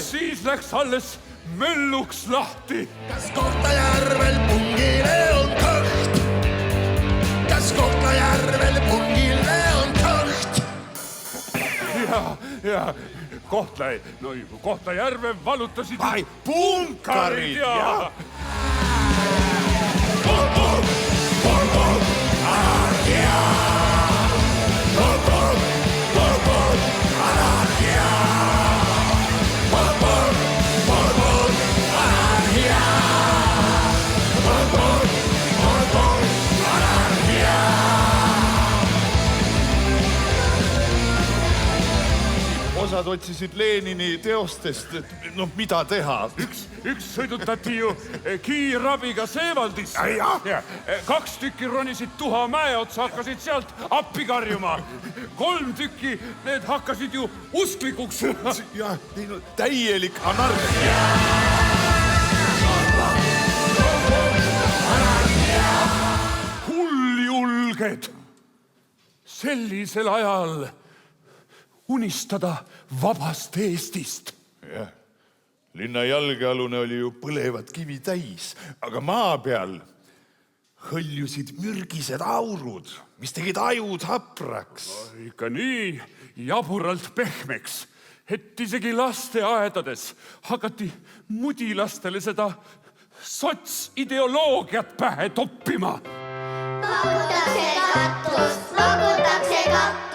siis läks alles mölluks lahti. Kas Kohtla-Järvel pungile on kõht? Kas Kohtla-Järvel pungile on kõht? Ja Kohtla-Järve valutasid punkarid ja... Osad otsisid Lenini teostest, et mida teha. Üks sõidutati ju kiirabiga Seevaldisse. 2 tükki ronisid Tuhamäe otsa, hakkasid sealt appi karjuma. 3 tükki need hakkasid ju usklikuks. Täielik anarhia. Hulljulged. Sellisel ajal unistada vabast Eestist. Linna jalgealune oli ju põlevad kivi täis, aga maa peal hõljusid mürgised aurud, mis tegid ajud hapraks. Ikka nii jaburalt pehmeks, et isegi lasteaedades hakati mudilastele seda sotsideoloogiat pähe toppima. Loputakse kattust, loputakse kattust.